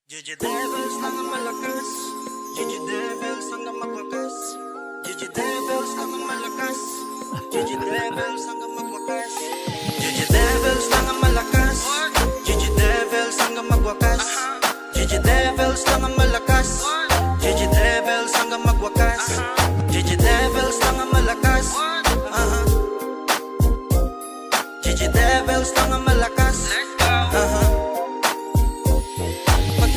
GG Devils lang ang malakas, GG Devils hanggang magwakas, GG Devils lang ang malakas, GG Devils hanggang magwakas, GG Devils lang ang malakas, GG Devils hanggang magwakas, GG Devils lang ang malakas, GG Devils hanggang magwakas, GG Devils lang ang malakas, GG Devils lang ang malakas.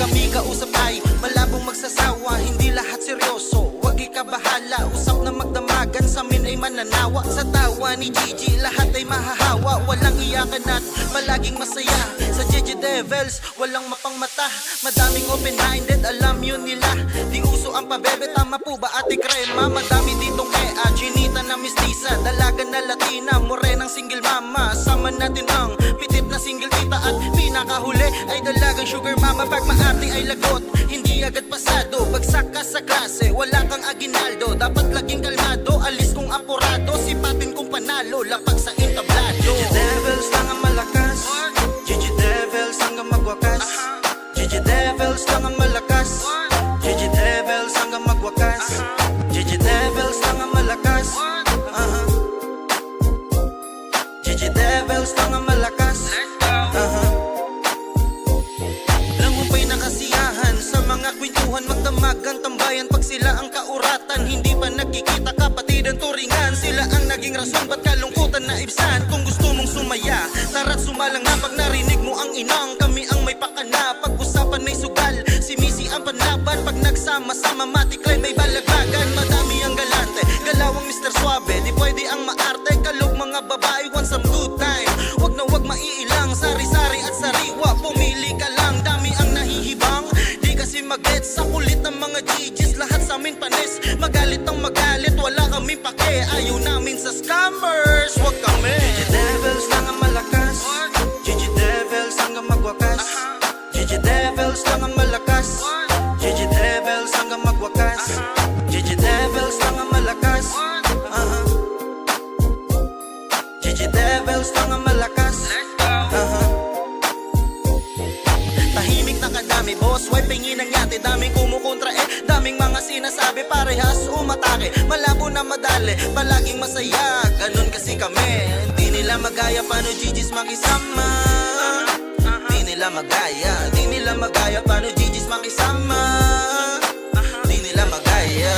Kami kausap ay malabong magsasawa, hindi lahat seryoso, wag ikabahala. Usap na magdamagan, sa amin ay mananawa. Sa tawa ni Gigi, lahat ay mahahawa. Walang iyakan at palaging masaya. Sa GG Devils, walang mapangmata. Madaming open-minded, alam yun nila. Di uso ang pabebe, tama po ba ate Crema? Madami ditong chinita na mistisa, dalaga na Latina, morenang single mama. Sama natin ang pitit na single tita at pinakahuli ay dalagang sugar mama. Pag maarte ay lagot, hindi agad pasado. Bagsak ka sa klase, wala kang aginaldo. Dapat laging kalmado, alis kong apurado. Sipatin kong panalo, lapag sa entablado. GG Devils lang ang malakas, GG Devils hanggang magwakas, GG Devils lang ang malakas, GG Devils hanggang magwakas, GG Devils lang ang malakas, GG Devils lang ang malakas. Lamupay na kasiyahan sa mga kwentuhan, magdamagan tambayan pag sila ang kauratan. Hindi pa nagkikita kapatid ang turingan, sila ang naging rason ba't kalungkutan na ibsan. Kung gusto mong sumaya, tara't sumalang na pag narinig mo ang inang. Kami ang may pakana, pag-usapan may sugal, si Missy ang panlaban. Pag nagsama-sama matiklay may balagbagan. Madami ang galante, galawang Mr. Suave, di pwede ang maarte. Kalog mga babae want some good time, wag na wag maiilang. Sari-sari at sariwa, pumili ka lang. Dami ang nahihibang, di kasi mag-gets. Sa kulit ng mga GGs, lahat sa amin panis. Magalit ang magalit, wala kaming pake. Ayaw namin sa scammers, wag kami. GG Devils lang ang malakas, GG Devils hanggang magwakas, GG Devils lang ang malakas, GG Devils hanggang magwakas, GG Devils lang ang malakas, GG Devils lang ang malakas. Tahimik na kadami, boss, why pingin ang yate. Daming kumukontra daming mga sinasabi, parehas umatake. Malabo na madali, palaging masaya, ganun kasi kami. Di nila magaya paano GG's makisama, di nila magaya paano GG's makisama, di nila magaya.